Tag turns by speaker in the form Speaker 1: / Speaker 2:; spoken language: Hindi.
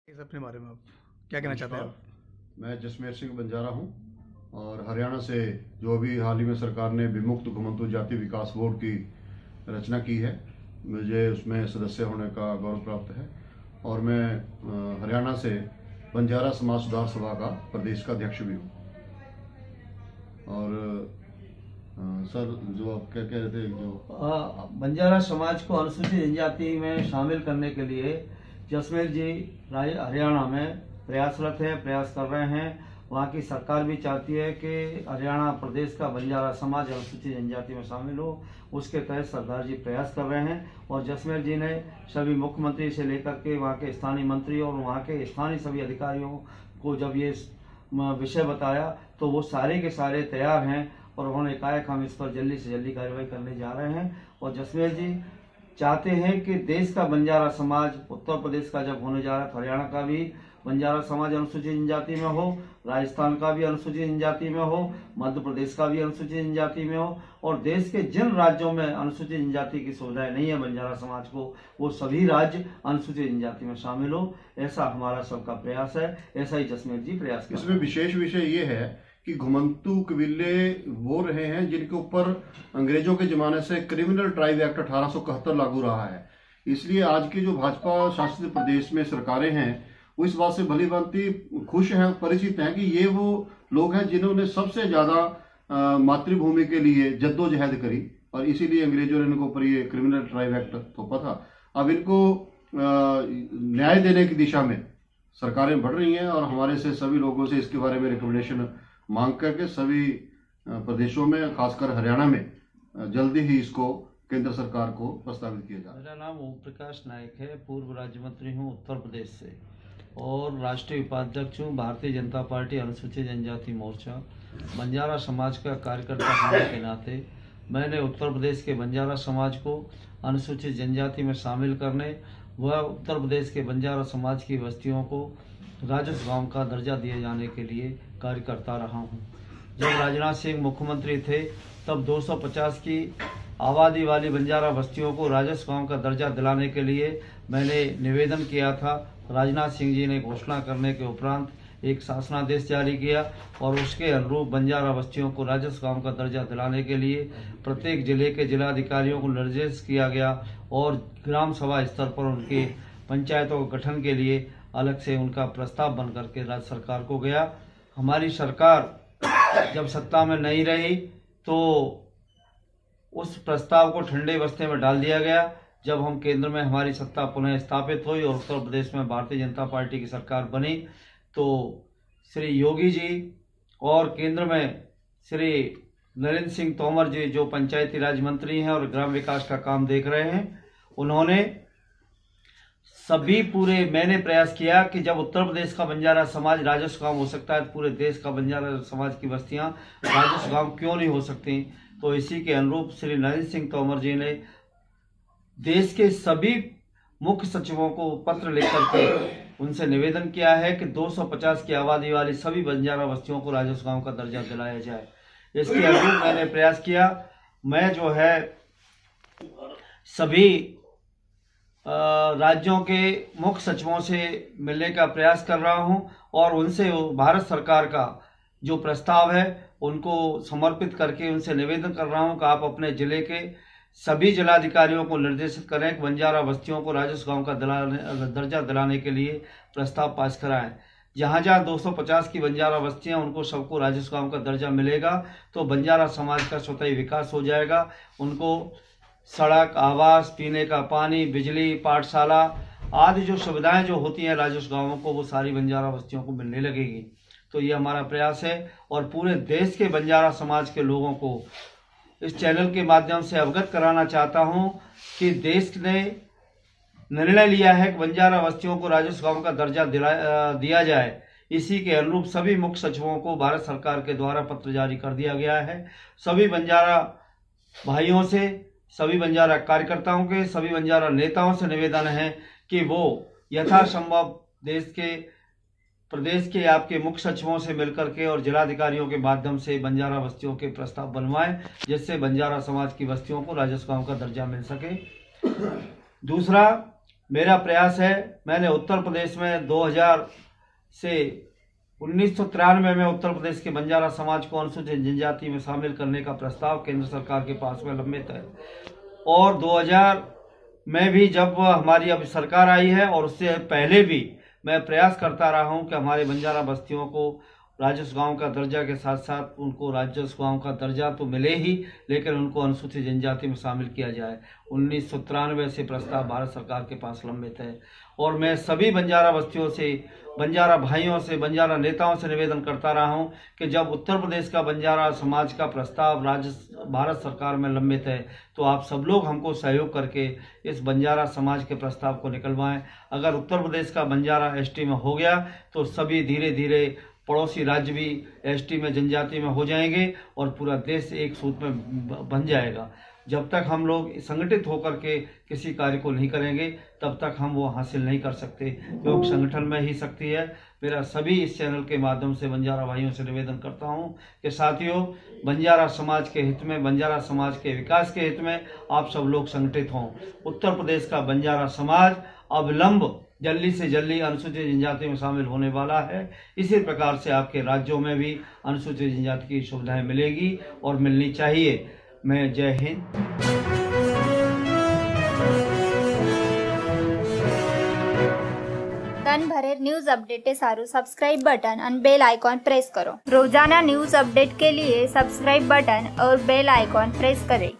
Speaker 1: इस अपने बारे में आप क्या कहना चाहते हैं आप?
Speaker 2: मैं जसमेर सिंह बंजारा हूं और हरियाणा से जो अभी हाल ही में सरकार ने विमुक्त घुमंतु जाति विकास बोर्ड की रचना की है, मुझे उसमें सदस्य होने का गौरव प्राप्त है और मैं हरियाणा से बंजारा समाज सुधार सभा का प्रदेश का अध्यक्ष भी हूं। और सर, जो आप क्या कह रहे थे, जो
Speaker 3: बंजारा समाज को अनुसूचित जनजाति में शामिल करने के लिए जसमेर जी हरियाणा में प्रयासरत है, प्रयास कर रहे हैं। वहाँ की सरकार भी चाहती है कि हरियाणा प्रदेश का बंजारा समाज अनुसूचित जनजाति में शामिल हो। उसके तहत सरदार जी प्रयास कर रहे हैं और जसमेर जी ने सभी मुख्यमंत्री से लेकर के वहाँ के स्थानीय मंत्री और वहाँ के स्थानीय सभी अधिकारियों को जब ये विषय बताया तो वो सारे के सारे तैयार हैं और उन्होंने कहा कि हम इस पर जल्दी से जल्दी कार्रवाई करने जा रहे हैं। और जसमेर जी चाहते हैं कि देश का बंजारा समाज उत्तर प्रदेश का जब होने जा रहा है, हरियाणा का भी बंजारा समाज अनुसूचित जनजाति में हो, राजस्थान का भी अनुसूचित जनजाति में हो, मध्य प्रदेश का भी अनुसूचित जनजाति में हो और देश के जिन राज्यों में अनुसूचित जनजाति की सुविधाएं नहीं है बंजारा समाज को, वो सभी राज्य अनुसूचित जनजाति में शामिल हो। ऐसा हमारा सबका प्रयास है, ऐसा ही जसमेर जी प्रयास कर रहे हैं।
Speaker 2: इसमें विशेष विषय ये है कि घुमंतु कबीले वो रहे हैं जिनके ऊपर अंग्रेजों के जमाने से क्रिमिनल ट्राइब एक्ट 1871 लागू रहा है। इसलिए आज के जो भाजपा शासित प्रदेश में सरकारें हैं वो इस बात से भली भांति खुश हैं, परिचित हैं कि ये वो लोग हैं जिन्होंने सबसे ज्यादा मातृभूमि के लिए जद्दोजहद करी और इसीलिए अंग्रेजों ने इनको ऊपर ये क्रिमिनल ट्राइब एक्ट थोपा था। अब इनको न्याय देने की दिशा में सरकारें बढ़ रही हैं और हमारे से सभी लोगों से इसके बारे में रिकमेंडेशन मांग करके सभी प्रदेशों में, खासकर हरियाणा में, जल्दी ही इसको केंद्र सरकार को प्रस्तावित किया जाए।
Speaker 3: मेरा नाम ओम प्रकाश नायक है, पूर्व राज्य मंत्री हूँ उत्तर प्रदेश से और राष्ट्रीय उपाध्यक्ष हूँ भारतीय जनता पार्टी अनुसूचित जनजाति मोर्चा। बंजारा समाज का कार्यकर्ता होने के नाते मैंने उत्तर प्रदेश के बंजारा समाज को अनुसूचित जनजाति में शामिल करने व उत्तर प्रदेश के बंजारा समाज की बस्तियों को राजस्व गांव का दर्जा दिए जाने के लिए कार्य करता रहा हूं। जब राजनाथ सिंह मुख्यमंत्री थे तब 250 की आबादी वाली बंजारा बस्तियों को राजस्व गांव का दर्जा दिलाने के लिए मैंने निवेदन किया था। राजनाथ सिंह जी ने घोषणा करने के उपरांत एक शासनादेश जारी किया और उसके अनुरूप बंजारा बस्तियों को राजस्व गांव का दर्जा दिलाने के लिए प्रत्येक जिले के जिलाधिकारियों को निर्देश किया गया और ग्राम सभा स्तर पर उनके पंचायतों के गठन के लिए अलग से उनका प्रस्ताव बन करके राज्य सरकार को गया। हमारी सरकार जब सत्ता में नहीं रही तो उस प्रस्ताव को ठंडे बस्ते में डाल दिया गया। जब हम केंद्र में हमारी सत्ता पुनः स्थापित हुई और उत्तर प्रदेश में भारतीय जनता पार्टी की सरकार बनी तो श्री योगी जी और केंद्र में श्री नरेंद्र सिंह तोमर जी जो पंचायती राज मंत्री हैं और ग्राम विकास का काम देख रहे हैं, उन्होंने मैंने प्रयास किया कि जब उत्तर प्रदेश का बंजारा समाज राजस्व गांव हो सकता है तो पूरे देश का बंजारा समाज की बस्तियां राजस्व गांव क्यों नहीं हो सकती। तो इसी के अनुरूप श्री नरेंद्र सिंह तोमर जी ने देश के सभी मुख्य सचिवों को पत्र लिखकर के उनसे निवेदन किया है कि 250 की आबादी वाली सभी बंजारा बस्तियों को राजस्व गांव का दर्जा दिलाया जाए। इसके अनुरूप मैंने प्रयास किया। मैं जो है सभी राज्यों के मुख्य सचिवों से मिलने का प्रयास कर रहा हूं और उनसे भारत सरकार का जो प्रस्ताव है उनको समर्पित करके उनसे निवेदन कर रहा हूं कि आप अपने जिले के सभी जिलाधिकारियों को निर्देशित करें कि बंजारा बस्तियों को राजस्व गांव का दर्जा दिलाने के लिए प्रस्ताव पास कराएं। जहां जहां 250 की बंजारा बस्तियां उनको सबको राजस्व गांव का दर्जा मिलेगा तो बंजारा समाज का स्वतः विकास हो जाएगा। उनको सड़क, आवास, पीने का पानी, बिजली, पाठशाला आदि जो सुविधाएं जो होती हैं राजस्व गांवों को वो सारी बंजारा बस्तियों को मिलने लगेगी। तो ये हमारा प्रयास है और पूरे देश के बंजारा समाज के लोगों को इस चैनल के माध्यम से अवगत कराना चाहता हूं कि देश ने निर्णय लिया है कि बंजारा बस्तियों को राजस्व गांव का दर्जा दिया जाए। इसी के अनुरूप सभी मुख्य सचिवों को भारत सरकार के द्वारा पत्र जारी कर दिया गया है। सभी बंजारा भाइयों से, सभी बंजारा कार्यकर्ताओं के, सभी बंजारा नेताओं से निवेदन है कि वो यथासंभव देश के प्रदेश के आपके मुख्य सचिवों से मिलकर के और जिलाधिकारियों के माध्यम से बंजारा बस्तियों के प्रस्ताव बनवाएं जिससे बंजारा समाज की बस्तियों को राजस्व गांव का दर्जा मिल सके। दूसरा, मेरा प्रयास है, मैंने उत्तर प्रदेश में 2000 से 1993 में उत्तर प्रदेश के बंजारा समाज को अनुसूचित जनजाति में शामिल करने का प्रस्ताव केंद्र सरकार के पास में लंबित है। और 2000 में भी जब हमारी अब सरकार आई है और उससे पहले भी मैं प्रयास करता रहा हूं कि हमारे बंजारा बस्तियों को राजस्व गांव का दर्जा के साथ साथ उनको राजस्व गांव का दर्जा तो मिले ही, लेकिन उनको अनुसूचित जनजाति में शामिल किया जाए। 1993 से प्रस्ताव भारत सरकार के पास लंबित है और मैं सभी बंजारा बस्तियों से, बंजारा भाइयों से, बंजारा नेताओं से निवेदन करता रहा हूं कि जब उत्तर प्रदेश का बंजारा समाज का प्रस्ताव भारत सरकार में लंबित है तो आप सब लोग हमको सहयोग करके इस बंजारा समाज के प्रस्ताव को निकलवाएं। अगर उत्तर प्रदेश का बंजारा एसटी में हो गया तो सभी धीरे धीरे पड़ोसी राज्य भी एसटी में, जनजाति में हो जाएंगे और पूरा देश एक सूत में बन जाएगा। जब तक हम लोग संगठित होकर के किसी कार्य को नहीं करेंगे तब तक हम वो हासिल नहीं कर सकते, क्योंकि संगठन में ही शक्ति है। मेरा सभी इस चैनल के माध्यम से बंजारा भाइयों से निवेदन करता हूं कि साथियों, बंजारा समाज के हित में, बंजारा समाज के विकास के हित में आप सब लोग संगठित हों। उत्तर प्रदेश का बंजारा समाज अविलंब जल्दी से जल्दी अनुसूचित जनजाति में शामिल होने वाला है। इसी प्रकार से आपके राज्यों में भी अनुसूचित जनजाति की सुविधाएं मिलेगी और मिलनी चाहिए। मैं जय हिंद।
Speaker 4: તનભરેર ન્યૂઝ अपडेट सारू सब्सक्राइब बटन और बेल आइकॉन प्रेस करो। रोजाना न्यूज अपडेट के लिए सब्सक्राइब बटन और बेल आइकॉन प्रेस करें।